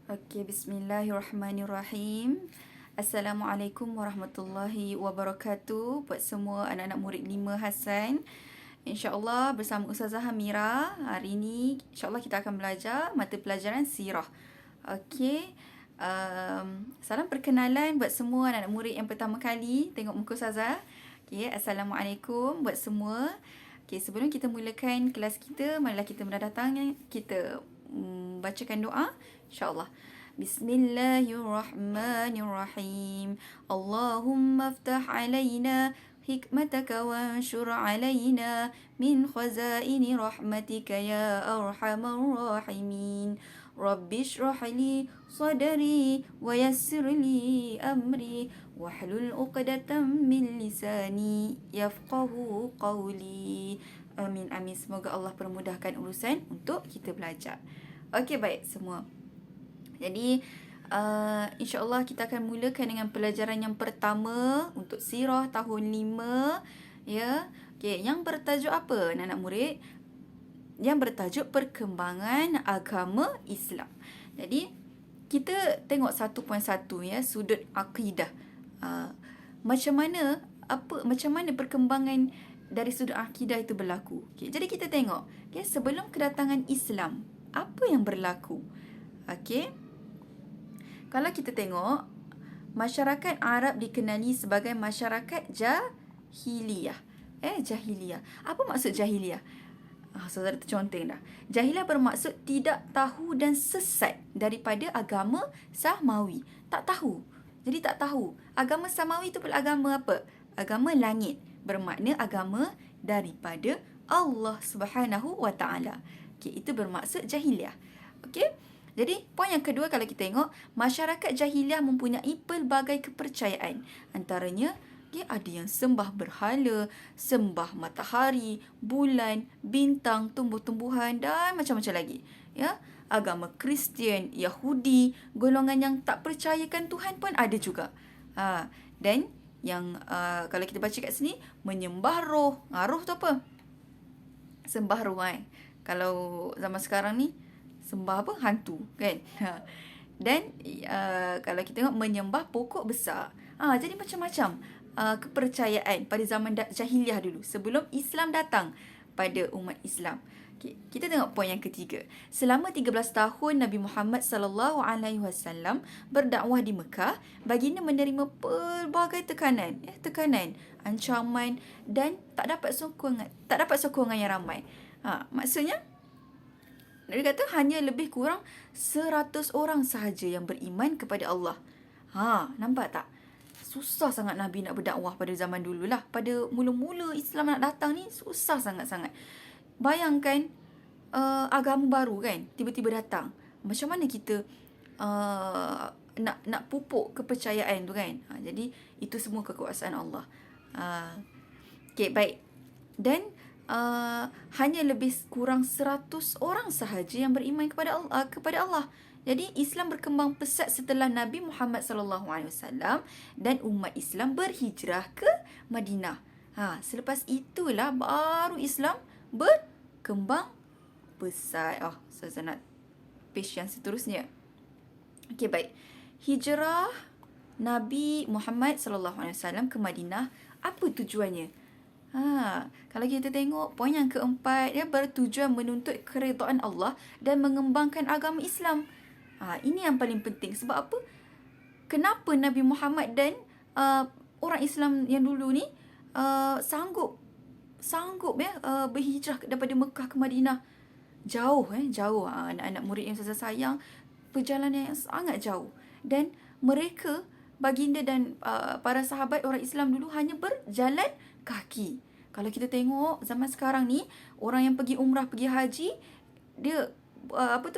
Okey, bismillahirrahmanirrahim. Assalamualaikum warahmatullahi wabarakatuh buat semua anak-anak murid 5 Hasan. InsyaAllah bersama Ustazah Hamira, hari ini insyaAllah kita akan belajar mata pelajaran sirah. Okey, salam perkenalan buat semua anak-anak murid yang pertama kali tengok muka Ustazah. Okey, Assalamualaikum buat semua. Okey, sebelum kita mulakan kelas kita, marilah kita mendatangkan kita bacakan doa insyaAllah. Bismillahirrahmanirrahim. Allahumma aftah alaina hikmataka wanshur alaina min khazaini rahmatika ya arhamar rahimin. Rabbi shrah li sadri wa yassir li amri wahlul 'uqdatam min lisani yafqahu qawli. Amin amin. Semoga Allah permudahkan urusan untuk kita belajar. Okey, baik semua. Jadi insyaAllah kita akan mulakan dengan pelajaran yang pertama untuk sirah tahun 5. Ya. Okey, yang bertajuk apa anak-anak murid? Yang bertajuk perkembangan agama Islam. Jadi kita tengok 1.1 ya, sudut akidah. Macam mana perkembangan dari sudut akidah itu berlaku. Okay, jadi kita tengok, okay, sebelum kedatangan Islam, apa yang berlaku? Okay, kalau kita tengok, masyarakat Arab dikenali sebagai masyarakat jahiliyah. Jahiliyah. Apa maksud jahiliyah? Saudara terconteng dah. Jahiliyah bermaksud tidak tahu dan sesat daripada agama Samawi. Tak tahu. Jadi tak tahu. Agama Samawi itu pula agama apa? Agama langit. Bermakna agama daripada Allah Subhanahu wa Ta'ala. Okay, itu bermaksud jahiliyah. Okey. Jadi, poin yang kedua kalau kita tengok, masyarakat jahiliyah mempunyai pelbagai kepercayaan. Antaranya, okay, ada yang sembah berhala, sembah matahari, bulan, bintang, tumbuh-tumbuhan dan macam-macam lagi. Ya, agama Kristian, Yahudi, golongan yang tak percayakan Tuhan pun ada juga. Dan yang kalau kita baca kat sini, menyembah roh. Roh tu apa? Sembah roh Kalau zaman sekarang ni, sembah apa? Hantu kan? Dan kalau kita tengok, menyembah pokok besar. Jadi macam-macam kepercayaan pada zaman jahiliah dulu, sebelum Islam datang pada umat Islam. Okay, kita tengok poin yang ketiga. Selama 13 tahun Nabi Muhammad sallallahu alaihi wasallam berdakwah di Mekah, baginda menerima pelbagai tekanan, ancaman dan tak dapat sokongan yang ramai. Maksudnya dia kata hanya lebih kurang 100 orang sahaja yang beriman kepada Allah. Nampak tak? Susah sangat Nabi nak berdakwah pada zaman dululah. Pada mula-mula Islam nak datang ni, susah sangat-sangat. Bayangkan agama baru kan, tiba-tiba datang. Macam mana kita nak pupuk kepercayaan tu kan? Jadi itu semua kekuasaan Allah. Okay, baik. Dan hanya lebih kurang 100 orang sahaja yang beriman kepada Allah. Jadi Islam berkembang pesat setelah Nabi Muhammad sallallahu alaihi wasallam dan umat Islam berhijrah ke Madinah. Selepas itulah baru Islam berkembang pesat. Saya nak page yang seterusnya. Okey, baik. Hijrah Nabi Muhammad sallallahu alaihi wasallam ke Madinah, apa tujuannya? Kalau kita tengok poin yang keempat, dia bertujuan menuntut keredaan Allah dan mengembangkan agama Islam. Ini yang paling penting. Sebab apa? Kenapa Nabi Muhammad dan orang Islam yang dulu ni sanggup berhijrah daripada Mekah ke Madinah? Jauh. Anak-anak murid yang saya sayang, perjalanan yang sangat jauh. Dan mereka, baginda dan para sahabat orang Islam dulu hanya berjalan kaki. Kalau kita tengok zaman sekarang ni, orang yang pergi umrah, pergi haji, dia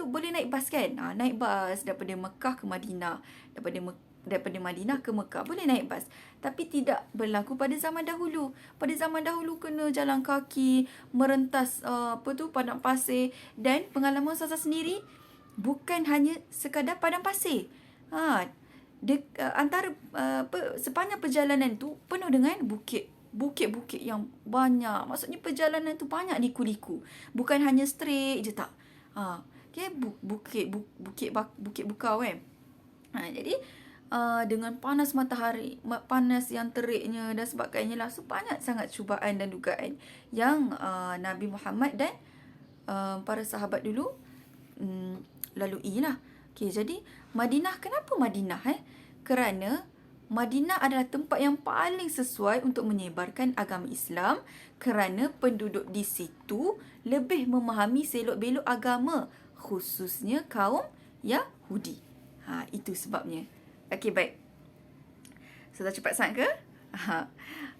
boleh naik bas kan? Naik bas daripada Mekah ke Madinah, daripada Madinah ke Mekah, boleh naik bas. Tapi tidak berlaku pada zaman dahulu. Pada zaman dahulu kena jalan kaki, merentas padang pasir, dan pengalaman saya sendiri bukan hanya sekadar padang pasir. Sepanjang perjalanan tu penuh dengan bukit-bukit yang banyak. Maksudnya perjalanan tu banyak liku-liku. Bukan hanya straight je tak. Okey, bukit bukau kan. Jadi dengan panas matahari, panas yang teriknya dan sebagainya lah. So, banyak sangat cubaan dan dugaan yang Nabi Muhammad dan para sahabat dulu lalui lah. Okay, jadi Madinah, kenapa Madinah? Kerana Madinah adalah tempat yang paling sesuai untuk menyebarkan agama Islam kerana penduduk di situ lebih memahami selok-belok agama, khususnya kaum Yahudi. Itu sebabnya. Okey, baik. So, dah cepat sangat ke?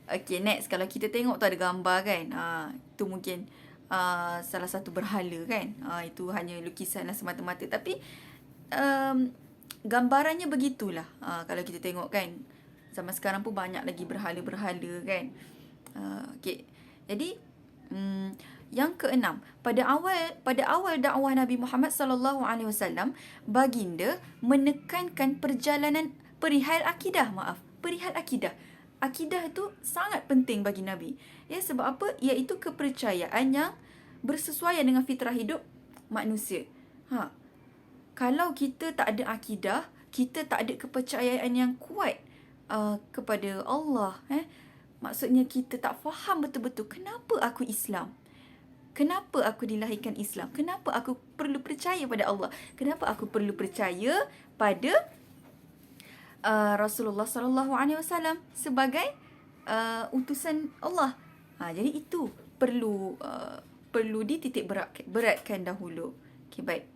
Okey, next. Kalau kita tengok tu ada gambar kan. Itu mungkin salah satu berhala kan. Itu hanya lukisan lah semata-mata. Tapi gambarannya begitulah. Kalau kita tengok kan. Zaman sekarang pun banyak lagi berhala-berhala kan. Okey. Jadi yang keenam, pada awal dakwah Nabi Muhammad sallallahu alaihi wasallam, baginda menekankan perihal akidah. Akidah itu sangat penting bagi Nabi. Ya, sebab apa? Iaitu kepercayaan yang bersesuaian dengan fitrah hidup manusia. Kalau kita tak ada akidah, kita tak ada kepercayaan yang kuat kepada Allah. Maksudnya kita tak faham betul-betul kenapa aku Islam. Kenapa aku dilahirkan Islam? Kenapa aku perlu percaya pada Allah? Kenapa aku perlu percaya pada Rasulullah sallallahu alaihi wasallam sebagai utusan Allah? Jadi itu perlu dititik beratkan dahulu. Okey, baik.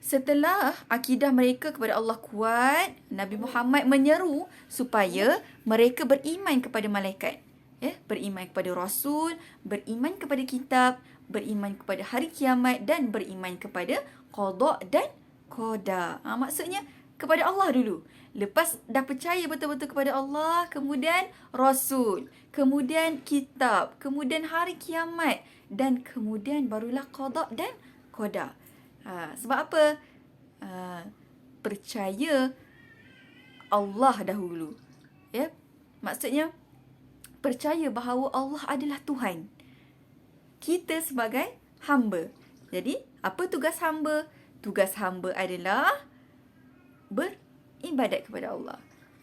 Setelah akidah mereka kepada Allah kuat, Nabi Muhammad menyeru supaya mereka beriman kepada malaikat. Beriman kepada Rasul, beriman kepada kitab, beriman kepada hari kiamat dan beriman kepada qada dan qada. Maksudnya kepada Allah dulu. Lepas dah percaya betul-betul kepada Allah, kemudian Rasul, kemudian kitab, kemudian hari kiamat dan kemudian barulah qada dan qada. Sebab apa? Percaya Allah dahulu. Ya, maksudnya percaya bahawa Allah adalah Tuhan. Kita sebagai hamba. Jadi, apa tugas hamba? Tugas hamba adalah beribadat kepada Allah.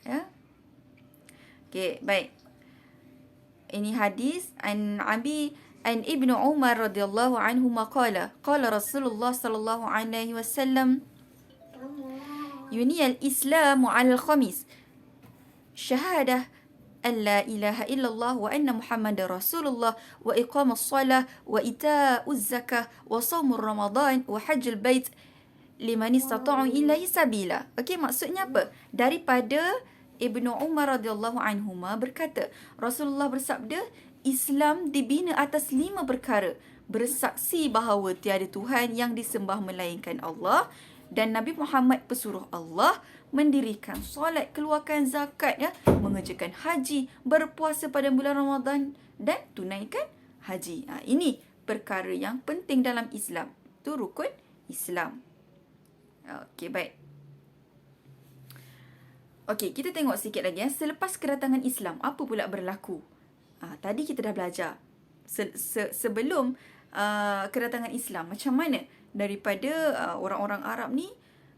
Ya. Okey, baik. Ini hadis an Ibnu Umar radhiyallahu anhu qala Rasulullah sallallahu alaihi wasallam yuniyal Islamu 'ala al-khamis syahadah an la ilaha illallah wa anna Muhammadar Rasulullah wa iqamus salah wa ita'uz zakah wa shaumur ramadan wa hajjul bait liman istata'u ilaihi sabila. Okey, maksudnya apa? Daripada Ibnu Umar radhiyallahu anhuma berkata, Rasulullah bersabda, Islam dibina atas 5 perkara. Bersaksi bahawa tiada Tuhan yang disembah melainkan Allah dan Nabi Muhammad pesuruh Allah, mendirikan solat, keluarkan zakat, mengerjakan haji, berpuasa pada bulan Ramadan dan tunaikan haji. Ini perkara yang penting dalam Islam. Itu rukun Islam. Okey, baik. Okey, kita tengok sikit lagi. Selepas kedatangan Islam, apa pula berlaku? Tadi kita dah belajar sebelum kedatangan Islam macam mana daripada orang-orang Arab ni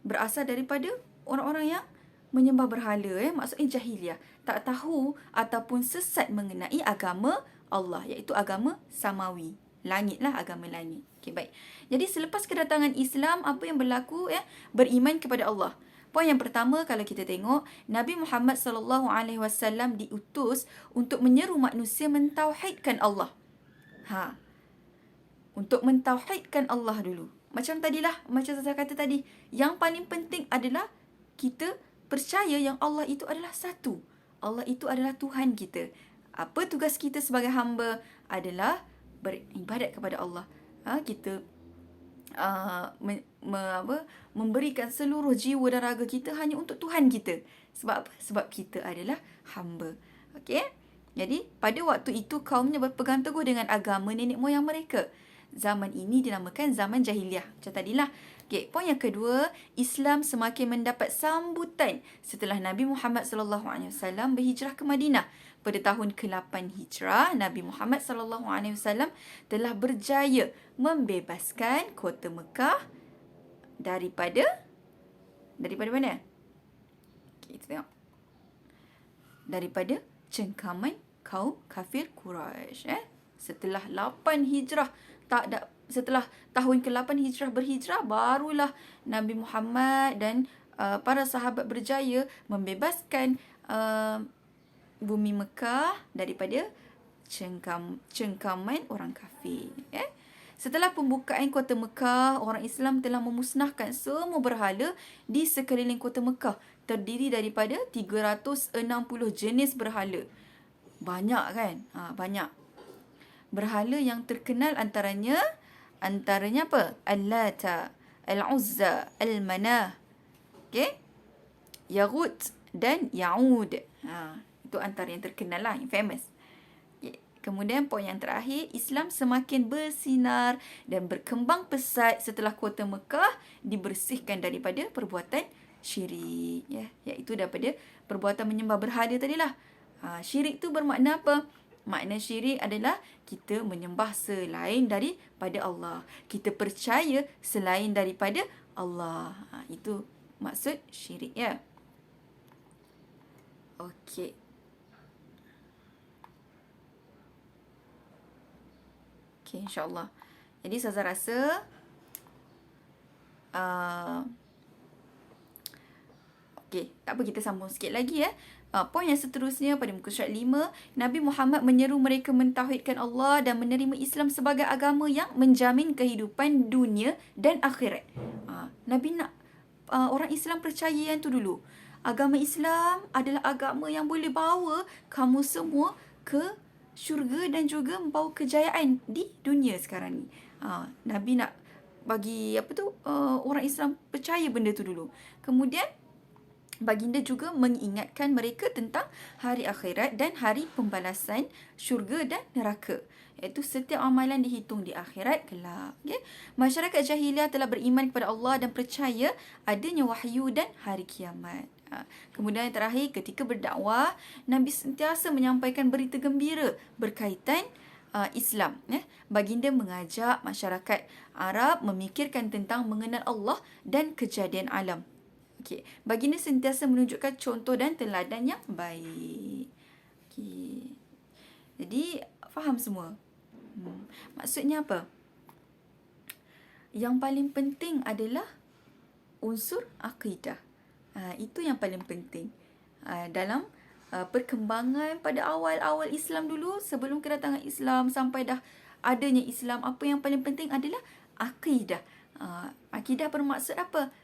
berasal daripada orang-orang yang menyembah berhala, maksudnya jahiliah, tak tahu ataupun sesat mengenai agama Allah, iaitu agama samawi, langit lah, agama langit. Okey, baik. Jadi selepas kedatangan Islam, apa yang berlaku? Beriman kepada Allah. Poin yang pertama, kalau kita tengok, Nabi Muhammad sallallahu alaihi wasallam diutus untuk menyeru manusia mentauhidkan Allah. Untuk mentauhidkan Allah dulu. Macam tadilah, macam saya kata tadi, yang paling penting adalah kita percaya yang Allah itu adalah satu. Allah itu adalah Tuhan kita. Apa tugas kita sebagai hamba? Adalah beribadat kepada Allah. Kita memberikan seluruh jiwa dan raga kita hanya untuk Tuhan kita. Sebab apa? Sebab kita adalah hamba. Okey? Jadi, pada waktu itu kaumnya berpegang teguh dengan agama nenek moyang mereka. Zaman ini dinamakan zaman jahiliah. Macam tadilah, Okey, poin yang kedua, Islam semakin mendapat sambutan setelah Nabi Muhammad sallallahu alaihi wasallam berhijrah ke Madinah. Pada tahun ke-8 Hijrah, Nabi Muhammad sallallahu alaihi wasallam telah berjaya membebaskan kota Mekah daripada mana? Okey, kita tengok. Daripada cengkaman kaum kafir Quraisy. Setelah 8 Hijrah, setelah tahun ke-8 Hijrah berhijrah, barulah Nabi Muhammad dan para sahabat berjaya membebaskan bumi Mekah daripada cengkaman orang kafir. Setelah pembukaan kota Mekah, orang Islam telah memusnahkan semua berhala di sekeliling kota Mekah, terdiri daripada 360 jenis berhala. Banyak kan? Banyak. Berhala yang terkenal antaranya apa? Al-Lata, Al-Uzza, Al-Manah, okay? Yaghut dan Ya'ud. Itu antara yang terkenal lah, yang famous. Okay. Kemudian poin yang terakhir, Islam semakin bersinar dan berkembang pesat setelah kota Mekah dibersihkan daripada perbuatan syirik. Iaitu daripada perbuatan menyembah berhala tadilah. Syirik tu bermakna apa? Makna syirik adalah kita menyembah selain daripada Allah. Kita percaya selain daripada Allah. Itu maksud syirik, ya. Okey. Okey, insyaAllah. Jadi Ustazah rasa okey, tak apa, kita sambung sikit lagi, ya. Poin yang seterusnya pada muka surat 5, Nabi Muhammad menyeru mereka mentauhidkan Allah dan menerima Islam sebagai agama yang menjamin kehidupan dunia dan akhirat. Nabi nak orang Islam percaya yang tu dulu. Agama Islam adalah agama yang boleh bawa kamu semua ke syurga dan juga membawa kejayaan di dunia sekarang ni. Nabi nak bagi orang Islam percaya benda tu dulu. Kemudian baginda juga mengingatkan mereka tentang hari akhirat dan hari pembalasan syurga dan neraka. Iaitu setiap amalan dihitung di akhirat kelak. Okay? Masyarakat jahiliah telah beriman kepada Allah dan percaya adanya wahyu dan hari kiamat. Kemudian yang terakhir, ketika berdakwah, Nabi sentiasa menyampaikan berita gembira berkaitan Islam. Baginda mengajak masyarakat Arab memikirkan tentang mengenal Allah dan kejadian alam. Okay. Baginda sentiasa menunjukkan contoh dan teladan yang baik. Okay. Jadi, faham semua? Maksudnya apa? Yang paling penting adalah unsur akidah. Itu yang paling penting. Dalam perkembangan pada awal-awal Islam dulu, sebelum kedatangan Islam sampai dah adanya Islam, apa yang paling penting adalah akidah. Akidah bermaksud apa?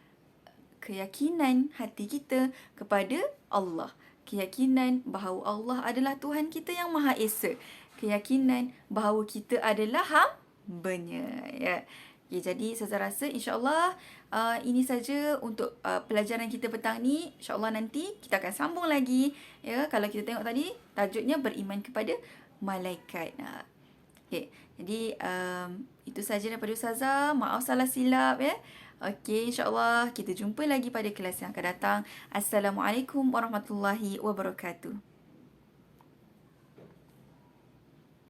Keyakinan hati kita kepada Allah. Keyakinan bahawa Allah adalah Tuhan kita yang Maha Esa. Keyakinan bahawa kita adalah hamba-Nya. Ya. Okay, jadi saya rasa insyaAllah ini saja untuk pelajaran kita petang ni. InsyaAllah nanti kita akan sambung lagi. Ya, kalau kita tengok tadi, tajuknya beriman kepada malaikat. Okay, jadi itu saja daripada Ustazah. Maaf salah silap, ya. Okey, insyaAllah kita jumpa lagi pada kelas yang akan datang. Assalamualaikum warahmatullahi wabarakatuh.